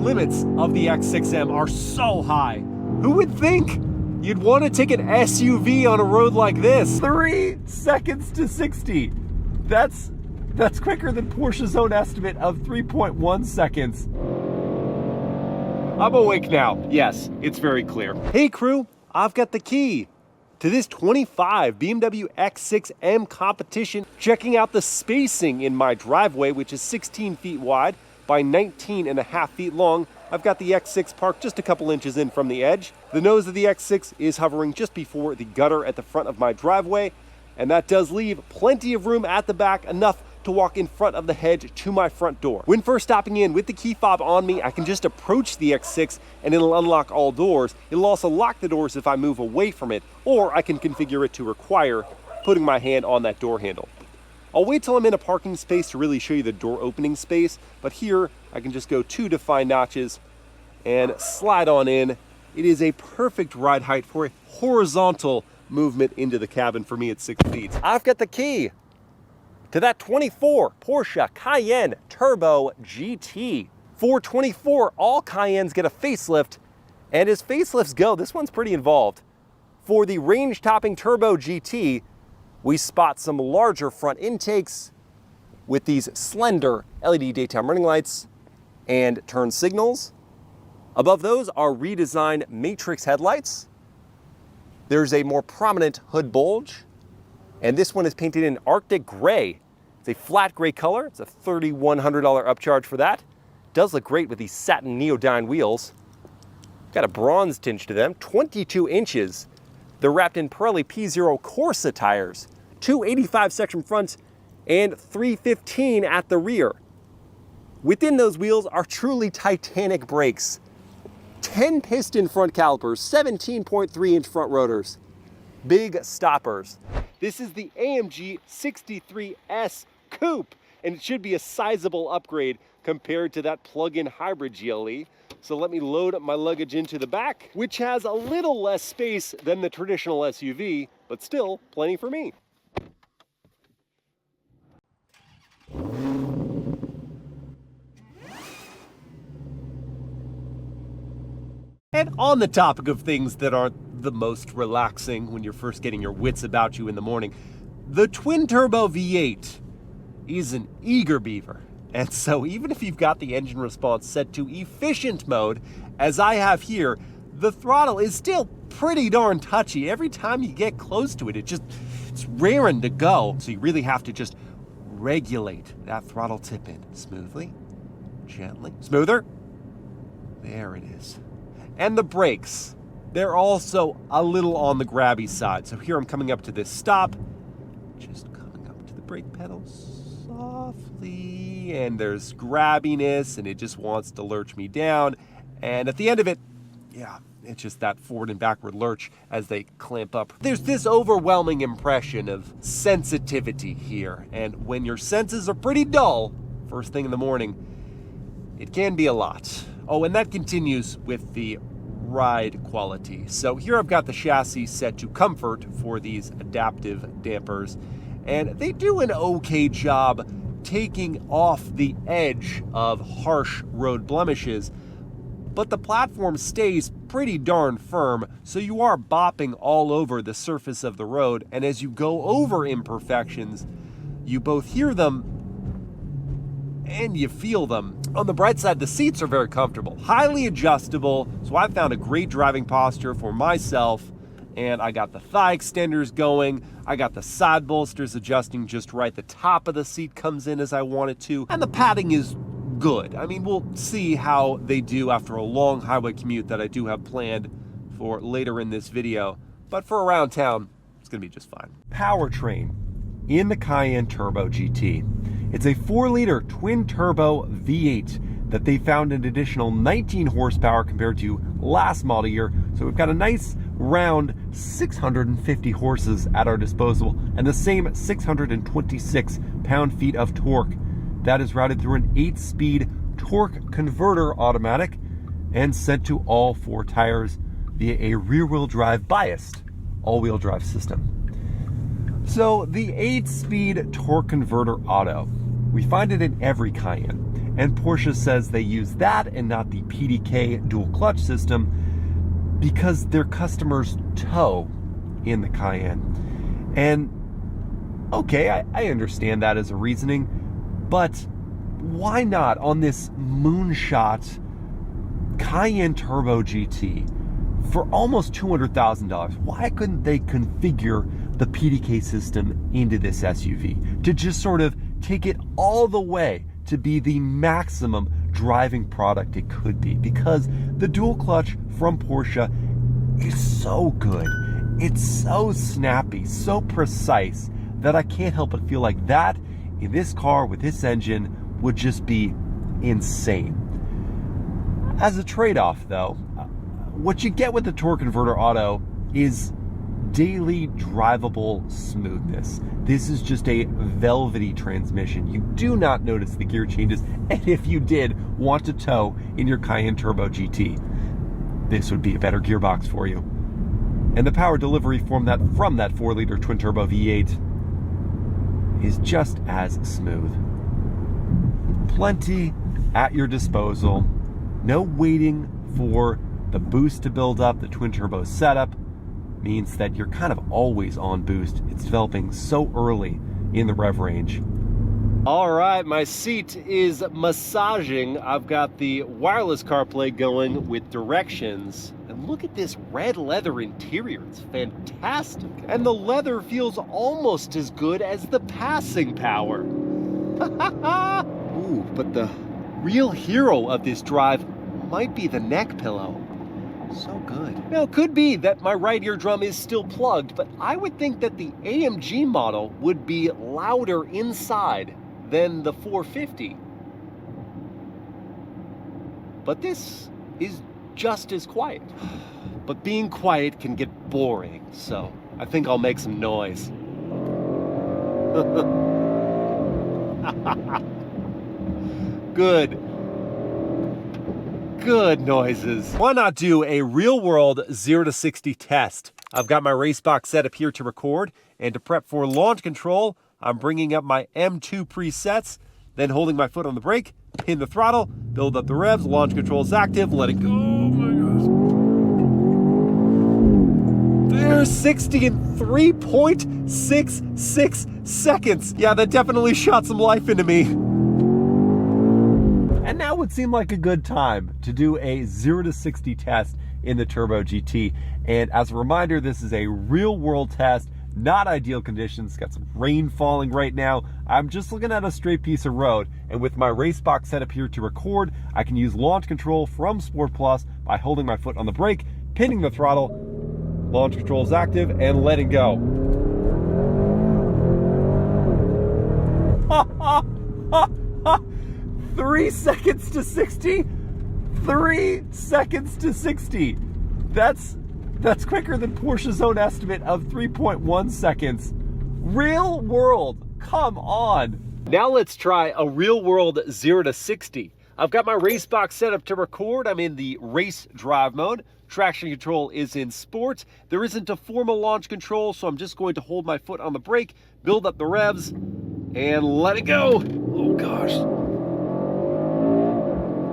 limits of the X6M are so high. Who would think you'd want to take an SUV on a road like this? 3 seconds to 60. That's quicker than Porsche's own estimate of 3.1 seconds. I'm awake now. Yes, it's very clear. Hey crew, I've got the key to this 25 BMW X6 M Competition. Checking out the spacing in my driveway, which is 16 feet wide by 19.5 feet long. I've got the X6 parked just a couple inches in from the edge. The nose of the X6 is hovering just before the gutter at the front of my driveway, and that does leave plenty of room at the back, enough to walk in front of the hedge to my front door. When first stopping in with the key fob on me, I can just approach the X6 and it'll unlock all doors. It'll also lock the doors if I move away from it, or I can configure it to require putting my hand on that door handle. I'll wait till I'm in a parking space to really show you the door opening space, but here I can just go 2 defined notches and slide on in. It is a perfect ride height for a horizontal movement into the cabin for me at 6 feet. I've got the key to that 24 Porsche Cayenne Turbo GT. 424, all Cayennes get a facelift, and as facelifts go, this one's pretty involved. For the range-topping Turbo GT, we spot some larger front intakes with these slender LED daytime running lights and turn signals. Above those are redesigned matrix headlights. There's a more prominent hood bulge, and this one is painted in Arctic gray. It's a flat gray color. It's a $3,100 upcharge for that. Does look great with these satin neodyne wheels. Got a bronze tinge to them, 22 inches. They're wrapped in Pirelli P0 Corsa tires, 285 section front and 315 at the rear. Within those wheels are truly titanic brakes. 10 piston front calipers, 17.3 inch front rotors, big stoppers. This is the AMG 63 S Coupe, and it should be a sizable upgrade compared to that plug-in hybrid GLE. So let me load up my luggage into the back, which has a little less space than the traditional SUV, but still plenty for me. And on the topic of things that aren't the most relaxing when you're first getting your wits about you in the morning, the twin-turbo V8 is an eager beaver. And so even if you've got the engine response set to efficient mode, as I have here, the throttle is still pretty darn touchy. Every time you get close to it, it's raring to go. So you really have to just regulate that throttle tip in smoothly, gently, smoother. There it is. And the brakes, they're also a little on the grabby side. So here I'm coming up to this stop, just coming up to the brake pedal softly, and there's grabbiness, and it just wants to lurch me down. And at the end of it, yeah, it's just that forward and backward lurch as they clamp up. There's this overwhelming impression of sensitivity here, and when your senses are pretty dull first thing in the morning, it can be a lot. Oh, and that continues with the ride quality. So here I've got the chassis set to comfort for these adaptive dampers, and they do an okay job taking off the edge of harsh road blemishes, but the platform stays pretty darn firm, so you are bopping all over the surface of the road, and as you go over imperfections, you both hear them and you feel them. On the bright side, the seats are very comfortable, highly adjustable, so I've found a great driving posture for myself, and I got the thigh extenders going, I got the side bolsters adjusting just right, the top of the seat comes in as I want it to, and the padding is good. I mean, we'll see how they do after a long highway commute that I do have planned for later in this video, but for around town, it's gonna be just fine. Powertrain in the Cayenne Turbo GT. It's a 4-liter twin-turbo V8 that they found an additional 19 horsepower compared to last model year. So we've got a nice round 650 horses at our disposal and the same 626 pound-feet of torque. That is routed through an 8-speed torque converter automatic and sent to all 4 tires via a rear-wheel drive biased all-wheel drive system. So the 8-speed torque converter auto, we find it in every Cayenne, And Porsche says they use that and not the PDK dual clutch system because their customers tow in the Cayenne. And okay, I understand that as a reasoning, but why not on this moonshot Cayenne Turbo GT for almost $200,000? Why couldn't they configure the PDK system into this SUV to just sort of take it all the way to be the maximum driving product it could be? Because the dual clutch from Porsche is so good. It's so snappy, so precise, that I can't help but feel like that in this car with this engine would just be insane. As a trade-off though, what you get with the torque converter auto is daily drivable smoothness. This is just a velvety transmission. You do not notice the gear changes, and if you did want to tow in your Cayenne Turbo GT, this would be a better gearbox for you. And the power delivery from that 4-liter twin-turbo V8 is just as smooth. Plenty at your disposal. No waiting for the boost to build up. The twin-turbo setup means that you're kind of always on boost. It's developing so early in the rev range. All right, my seat is massaging. I've got the wireless CarPlay going with directions. And look at this red leather interior. It's fantastic. And the leather feels almost as good as the passing power. Ooh, but the real hero of this drive might be the neck pillow. So good. Now, it could be that my right eardrum is still plugged, but I would think that the AMG model would be louder inside than the 450. But this is just as quiet. But being quiet can get boring, so I think I'll make some noise. Good noises. Why not do a real-world 0 to 60 test? I've got my race box set up here to record, and to prep for launch control, I'm bringing up my M2 presets, then holding my foot on the brake, pin the throttle, build up the revs, launch control is active, let it go. Oh my gosh. There's 60 in 3.66 seconds. Yeah, that definitely shot some life into me. And now would seem like a good time to do a 0 to 60 test in the Turbo GT. And as a reminder, this is a real world test, not ideal conditions. Got some rain falling right now. I'm just looking at a straight piece of road, and with my race box set up here to record, I can use launch control from Sport Plus by holding my foot on the brake, pinning the throttle, launch control is active, and letting go. 3 seconds to 60. 3 seconds to 60. That's quicker than Porsche's own estimate of 3.1 seconds. Real world, come on. Now let's try a real world 0 to 60. I've got my race box set up to record. I'm in the race drive mode. Traction control is in sport. There isn't a formal launch control, so I'm just going to hold my foot on the brake, build up the revs, and let it go. Oh gosh.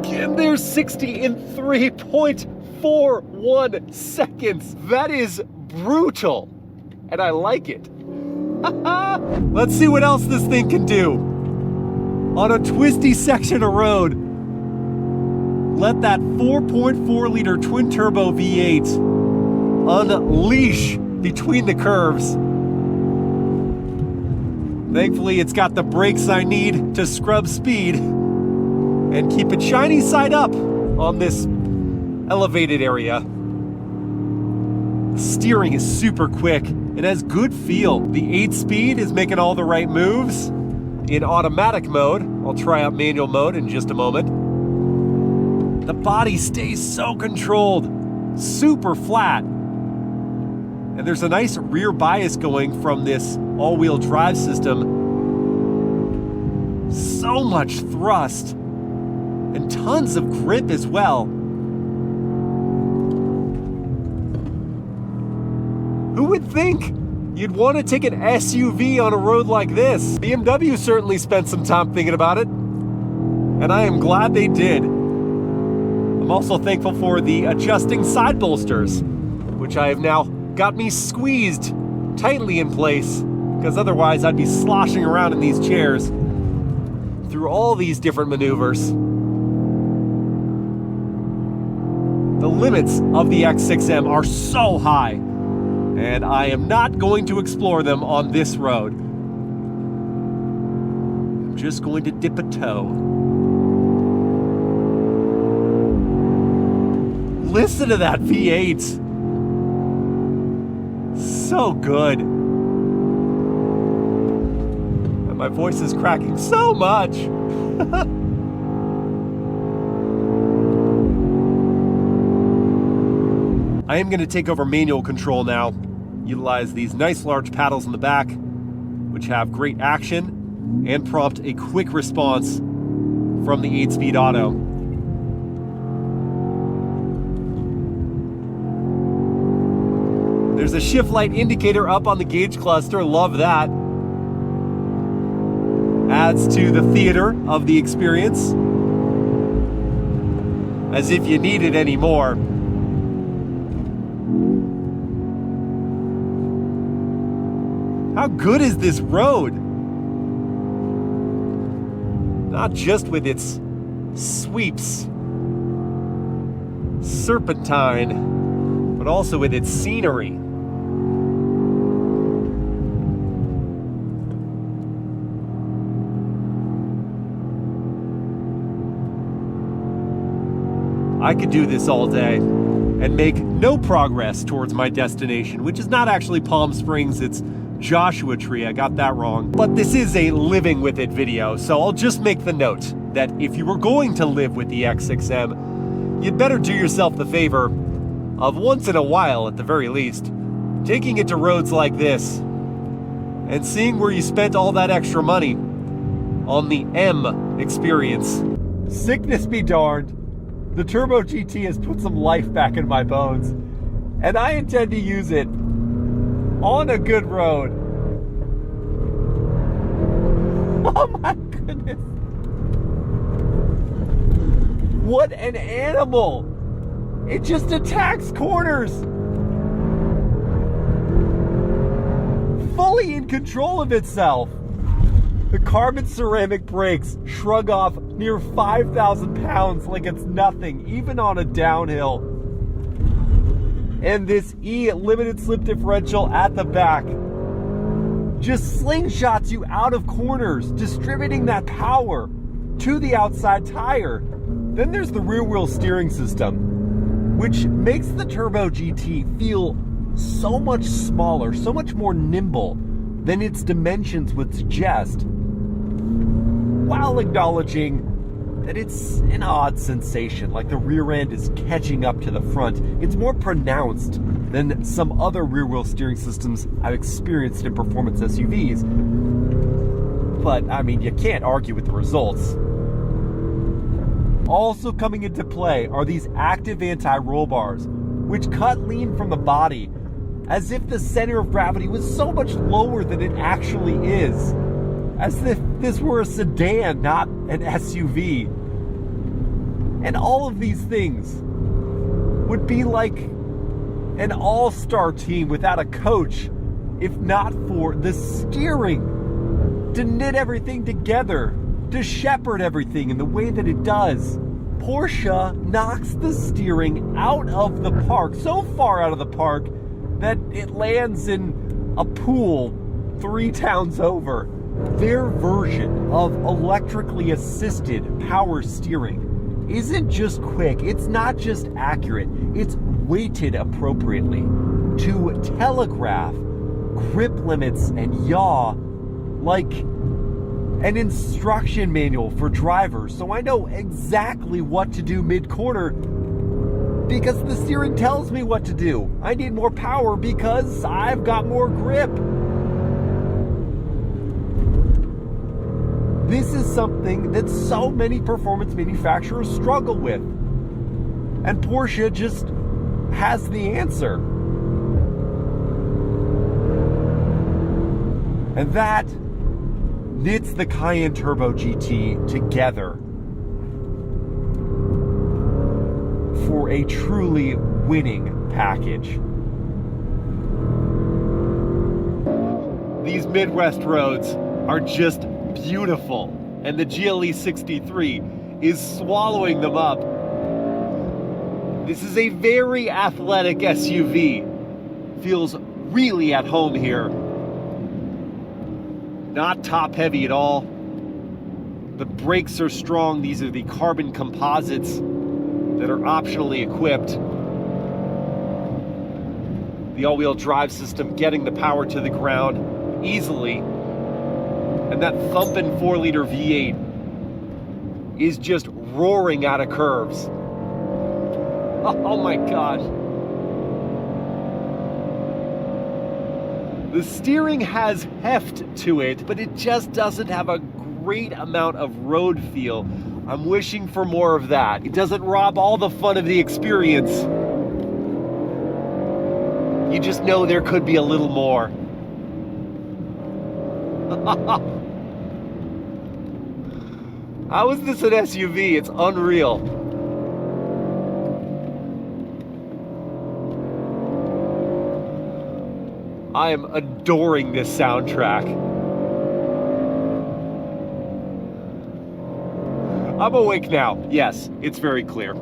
And there's 60 in 3.41 seconds. That is brutal, and I like it. Let's see what else this thing can do. On a twisty section of road, let that 4.4-liter twin-turbo V8 unleash between the curves. Thankfully, it's got the brakes I need to scrub speed and keep it shiny side up on this elevated area. The steering is super quick. It has good feel. The 8-speed is making all the right moves. In automatic mode, I'll try out manual mode in just a moment. The body stays so controlled, super flat. And there's a nice rear bias going from this all-wheel drive system. So much thrust. And tons of grip as well. Who would think you'd want to take an SUV on a road like this? BMW certainly spent some time thinking about it. and I am glad they did. I'm also thankful for the adjusting side bolsters, which I have now got me squeezed tightly in place, because otherwise I'd be sloshing around in these chairs through all these different maneuvers. The limits of the X6M are so high, and I am not going to explore them on this road. I'm just going to dip a toe. Listen to that V8. So good. And my voice is cracking so much. I am going to take over manual control now. Utilize these nice large paddles in the back, which have great action and prompt a quick response from the 8-speed auto. There's a shift light indicator up on the gauge cluster, love that. Adds to the theater of the experience, as if you need it anymore. How good is this road? Not just with its sweeps, serpentine, but also with its scenery. I could do this all day and make no progress towards my destination, which is not actually Palm Springs, it's Joshua Tree. I got that wrong. But this is a living with it video, so I'll just make the note that if you were going to live with the X6M, you'd better do yourself the favor of once in a while, at the very least, taking it to roads like this and seeing where you spent all that extra money on the M experience. Sickness be darned. The Turbo GT has put some life back in my bones, and I intend to use it on a good road. Oh my goodness. What an animal. It just attacks corners. Fully in control of itself. The carbon ceramic brakes shrug off near 5,000 pounds like it's nothing, even on a downhill. And this E limited slip differential at the back just slingshots you out of corners, distributing that power to the outside tire. Then there's the rear wheel steering system, which makes the Turbo GT feel so much smaller, so much more nimble than its dimensions would suggest, while acknowledging that it's an odd sensation, like the rear end is catching up to the front. It's more pronounced than some other rear wheel steering systems I've experienced in performance SUVs. But, I mean, you can't argue with the results. Also coming into play are these active anti-roll bars, which cut lean from the body, as if the center of gravity was so much lower than it actually is. As if this were a sedan, not an SUV. And all of these things would be like an all-star team without a coach, if not for the steering, to knit everything together, to shepherd everything in the way that it does. Porsche knocks the steering out of the park, so far out of the park that it lands in a pool 3 towns over. Their version of electrically assisted power steering isn't just quick, it's not just accurate, it's weighted appropriately to telegraph grip limits and yaw like an instruction manual for drivers. So I know exactly what to do mid-corner because the steering tells me what to do. I need more power because I've got more grip. This is something that so many performance manufacturers struggle with. And Porsche just has the answer. And that knits the Cayenne Turbo GT together for a truly winning package. These Midwest roads are just beautiful, and the GLE 63 is swallowing them up. This is a very athletic SUV. Feels really at home here. Not top heavy at all. The brakes are strong. These are the carbon composites that are optionally equipped. The all-wheel drive system getting the power to the ground easily. And that thumping 4-liter V8 is just roaring out of curves. Oh my God. The steering has heft to it, but it just doesn't have a great amount of road feel. I'm wishing for more of that. It doesn't rob all the fun of the experience. You just know there could be a little more. How is this an SUV? It's unreal. I am adoring this soundtrack. I'm awake now. Yes, it's very clear.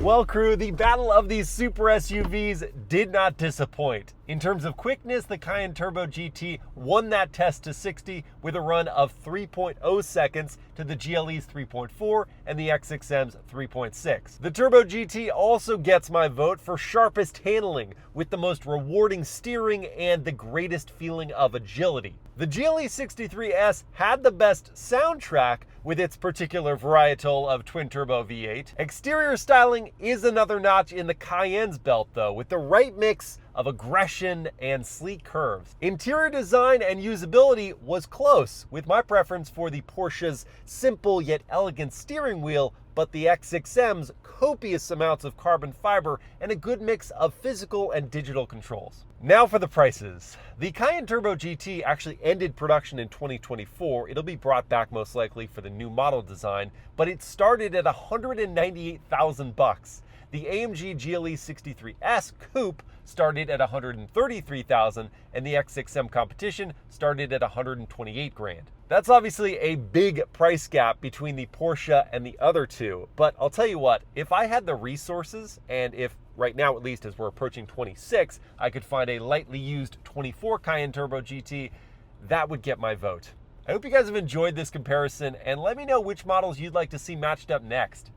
Well, crew, the battle of these super SUVs did not disappoint. In terms of quickness, the Cayenne Turbo GT won that test to 60 with a run of 3.0 seconds to the GLE's 3.4 and the X6M's 3.6. The Turbo GT also gets my vote for sharpest handling, with the most rewarding steering and the greatest feeling of agility. The GLE 63S had the best soundtrack with its particular varietal of twin-turbo V8. Exterior styling is another notch in the Cayenne's belt, though, with the right mix of aggression and sleek curves. Interior design and usability was close, with my preference for the Porsche's simple yet elegant steering wheel, but the X6M's copious amounts of carbon fiber and a good mix of physical and digital controls. Now for the prices. The Cayenne Turbo GT actually ended production in 2024. It'll be brought back most likely for the new model design, but it started at $198,000. The AMG GLE 63 S Coupe started at $133,000, and the X6 M Competition started at $128,000. That's obviously a big price gap between the Porsche and the other two, but I'll tell you what, if I had the resources, and if right now at least as we're approaching 26, I could find a lightly used 24 Cayenne Turbo GT, that would get my vote. I hope you guys have enjoyed this comparison, and let me know which models you'd like to see matched up next.